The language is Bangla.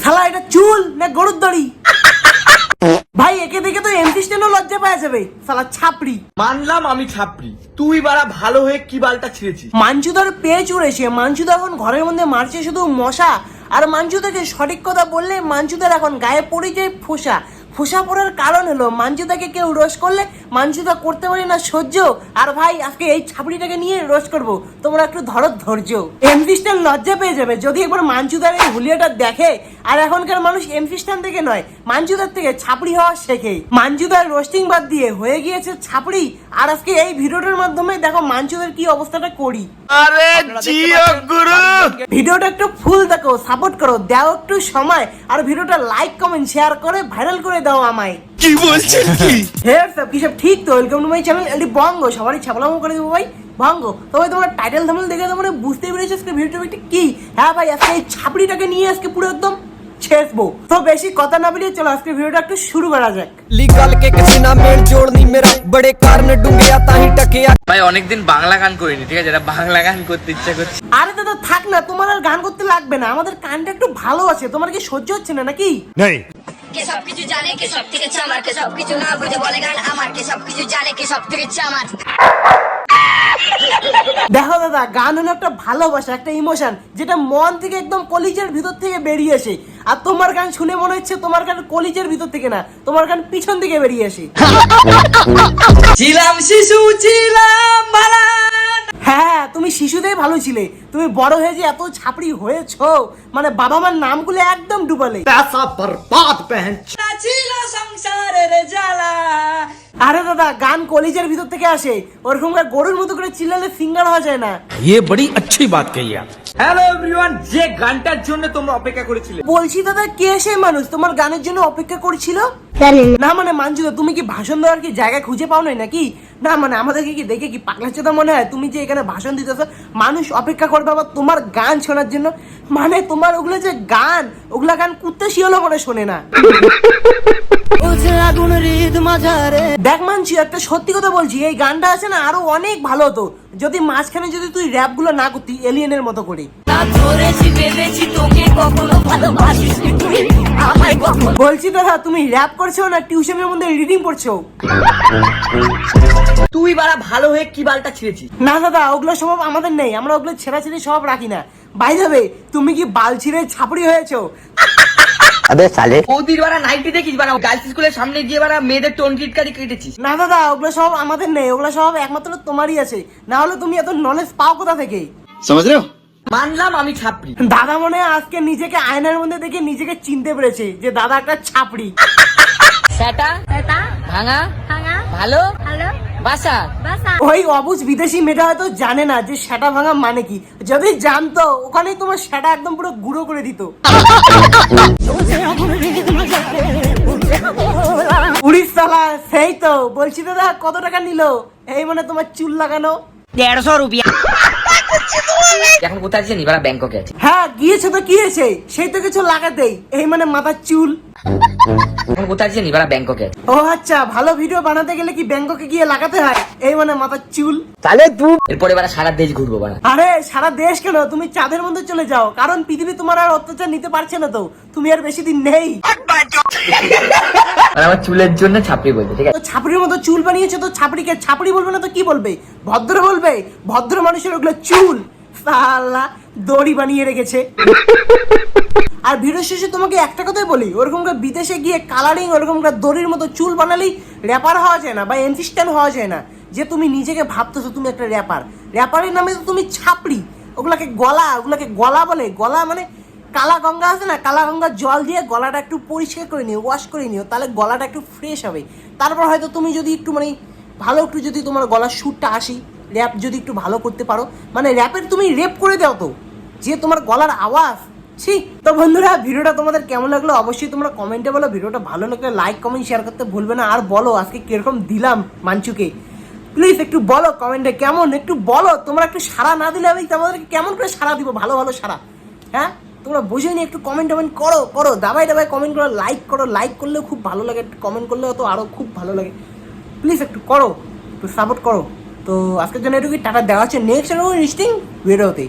শালা এটা চুল না গরুর দড়ি? ভাই একে দেখে তো এমসি স্ট্যান্ডও লজ্জা পাওয়া যাবে। শালা ছাপড়ি। মানলাম আমি ছাপড়ি, তুই বাড়া ভালো হয়ে কি বালটা ছিঁড়েছিস। মাঞ্চুদার পেয়ে চড়েছে। মাঞ্চুদা এখন ঘরের মধ্যে মারছে শুধু মশা। আর মাঞ্চুদাকে সঠিক কথা বললে মাঞ্চুদার এখন গায়ে পড়ে যায় ফোসা। ফোসা পড়ার কারণ হলো মাঞ্চুদাকে কেউ রোজ করলে মাঞ্চুদা করতে পারে না সহ্য। আর ভাই আজকে এই ছাপড়িটাকে নিয়ে রোজ করবো, তোমরা একটু ধরো ধৈর্য। এমসি স্ট্যান্ড লজ্জা পেয়ে যাবে যদি একবার মাঞ্চুদার এই হুলিয়াটা দেখে। আর এখনকার মানুষ এমসি স্ট্যান্ড থেকে নয়, মাঞ্চুদার থেকে ছাপড়ি হওয়া শেখে। মাঞ্চুদার রোস্টিং বাদ দিয়ে হয়ে গিয়েছে ছাপড়ি। আর আজকে এই ভিডিওটার মাধ্যমে দেখো মাঞ্চুদার কি অবস্থাটা করি। আরে জিও গুরু, ভিডিওটা একটু ফুল দেখো, সাপোর্ট করো, দাও একটু সময়। আর ভিডিওটা লাইক কমেন্ট শেয়ার করে ভাইরাল করে দাও আমায়। কি বলছেন কি? হ্যাঁ সব কি সব ঠিক তো? ওয়েলকাম টু মাই চ্যানেল এলডি বঙ্গ। সবারই ছাপলামো করে দেবো ভাই ভঙ্গ। তবে তোমরা টাইটেল থাম্বনেল দেখে তোমরা বুঝতে পেরেছো আজকে ভিডিওটা কি। হ্যাঁ ভাই আজকে এই ছাপড়িটাকে নিয়ে আজকে পুরো একদম ছেড়বো। তো বেশি কথা না বলিয়ে চলো আজকে ভিডিওটা একটু শুরু করা যাক। लीगल के किसी ना मेल जोड़ नहीं मेरा बड़े कारण डूंगे आता ही टके। ভাই অনেকদিন বাংলা গান করিনি, ঠিক আছে? এটা বাংলা গান করতে ইচ্ছা করছে। আরে দাদা থাক না, তোমার আর গান করতে লাগবে না। আমাদের কানটা একটু ভালো আছে, তোমার কি সহ্য হচ্ছে না নাকি? কে সবকিছু জানে, কে সব থেকে চামার, কে সবকিছু না বুঝে বলে গান আমার, কে সবকিছু জানে, কে সব থেকে চামার। দেখো দাদা, গান হলো একটা ভালোবাসা, একটা ইমোশন, যেটা মন থেকে একদম কলিজের ভিতর থেকে বেরিয়ে আসে। আর তোমার গান শুনে মনে হচ্ছে তোমার গান কলিজের ভিতর থেকে না, তোমার গান পিছন থেকে বেরিয়ে আসে। ছিলাম শিশু ছিলাম ভালা। হ্যাঁ তুমি শিশুতেই ভালো ছিলে, তুমি বড় হয়ে যে এত ছাপড়ি হয়েছো, মানে বাবা মার নামগুলো একদম ডুবালে। पैसा बर्बाद पहन। ছিল সংসারের জ্বালা। আরে দাদা গান কলিজের ভিতর থেকে আসে, ওরকম গরুর মতো করে চিল্লালে সিঙ্গার হওয়া যায় না। ये बड़ी अच्छी बात कही आप। হ্যালো এভরিওয়ান, যে গানটার জন্য তোমরা অপেক্ষা করেছিলে, বলছি দাদা কে সেই মানুষ তোমার গানের জন্য অপেক্ষা করছিল? না মানে মানজুদা তুমি কি ভাষণ দেওয়ার কি জায়গা খুঁজে পাও নাই নাকি? না মানে আমাদেরকে কি দেখে কি পাগলা চোদা মনে হয়? তুমি যে এখানে ভাষণ দিতেছো, মানুষ অপেক্ষা করবে আবার তোমার গান শোনার জন্য। মানে তোমার ওগুলো যে গান, ওগুলা গান কুত্তে শিওলো মনে শোনে না। দেখ মানছি একটা সত্যি কথা বলছি, এই গানটা আছে না আরো অনেক ভালো হতো যদি মাঝখানে যদি তুই র্যাপ গুলো না করতি এলিয়েনের মতো করে। বলছি দাদা তুমি র্যাপ করছো না টিউশনের মধ্যে রিডিং পড়ছো? তুই বাড়া ভালো হয়ে কি বালটা ছিঁড়েছিস। না দাদা ওগুলো স্বভাব আমাদের নেই, আমরা ওগুলো ছেঁড়াছেড়ি স্বভাব রাখি না। বাই দ্য ওয়ে তুমি কি বাল ছিঁড়ে ছাপড়ি হয়েছো? বৌদির বাড়া নাইটি দেখিস বাড়া, গার্লস স্কুলের সামনে গিয়ে বাড়া মেয়েদের টোন কিটকারি কেটেছিস। না দাদা ওগুলো সব আমাদের নেই, ওগুলো সব একমাত্র তোমারই আছে। না হলে তুমি এত নলেজ পাও কোথা থেকে? মানলাম আমি ছাপড়ি। দাদা মনে হয় আজকে নিজেকে আয়নার মধ্যে দেখে নিজেকে চিনতে পেরেছে যে দাদা একটা ছাপড়ি। সেটা ভাঙা ভালো বাসা। ওই অবুঝ বিদেশি মেয়েটা হয়তো জানে না যে সেটা ভাঙা মানে কি। যদি জানতো ওখানেই তোমার সেটা একদম পুরো গুঁড়ো করে দিত। উড়িষ্যালা সেই তো বলছি দাদা কত টাকা নিল এই মানে তোমার চুল লাগানো? 150 রুপিয়া। এখন কোথায় আছিস? নিবারা ব্যাংককে আছে। হ্যাঁ গিয়েছে তো কি হয়েছে, সেই তো কিছু লাগাতেই এই মানে মাথার চুল। এখন কোথায় আছিস? নিবারা ব্যাংককে আছে। ও আচ্ছা, ভালো ভিডিও বানাতে গেলে কি ব্যাংককে গিয়ে লাগাতে হয় এই মানে মাথার চুল? এরপরে এবার সারা দেশ ঘুরবো বানা। আরে সারা দেশ কেন, তুমি চাঁদের মধ্যে চলে যাও, কারণ পৃথিবী তোমার আর অত্যাচার নিতে পারছে না, তো তুমি আর বেশি দিন নেই। আর আমার চুলের জন্য ছাপড়ি বলছে, ঠিক আছে? তো ছাপড়ির মতো চুল বানিয়েছে, তো ছাপড়িকে ছাপড়ি বলবে না তো কি বলবে? ভদ্র বলবে। ভদ্র মানুষের ওগুলো চুল সালা দড়ি বানিয়ে রেখেছে। আর ভিডিও শেষে তোমাকে একটা কথাই বলি, ওরকম বিদেশে গিয়ে কালারিং ওরকম দড়ির মতো চুল বানালেই র্যাপার হওয়া যায় না বা এনফিস্টান হওয়া যায় না। যে তুমি নিজেকে ভাবতেছো তুমি একটা র্যাপার, র্যাপারের নামে তো তুমি ছাপড়ি। ওগুলাকে গলা বলে। গলা মানে কালা গঙ্গা আছে না, কালা গঙ্গার জল দিয়ে গলাটা একটু পরিষ্কার করে নিও, ওয়াশ করে নিও, তাহলে গলাটা একটু ফ্রেশ হবে। তারপর হয়তো তুমি যদি একটু মানে ভালো একটু যদি তোমার গলার সুরটা আসি, র্যাপ যদি একটু ভালো করতে পারো, মানে র্যাপের তুমি রেপ করে দাও তো, যে তোমার গলার আওয়াজ। তো বন্ধুরা ভিডিওটা তোমাদের কেমন লাগলো অবশ্যই তোমরা কমেন্টে বলো। ভিডিওটা ভালো লাগলে লাইক কমেন্ট শেয়ার করতে ভুলবে না। আর বলো আজকে কিরকম দিলাম মাঞ্চুকে, প্লিজ একটু বলো কমেন্টে কেমন, একটু বলো। তোমরা একটু সাড়া না দিলে আমি তোমাদেরকে কেমন করে সাড়া দিব, ভালো ভালো সাড়া। হ্যাঁ তোমরা বুঝে নি, একটু কমেন্ট করো, দাবাই কমেন্ট করো, লাইক করলেও খুব ভালো লাগে, কমেন্ট করলেও তো আরো খুব ভালো লাগে। প্লিজ একটু করো, একটু সাপোর্ট করো। তো আজকের জন্য এটুকুই, টাটা, দেওয়া হচ্ছে নেক্সট ইন্টারেস্টিং ভিডিওতে।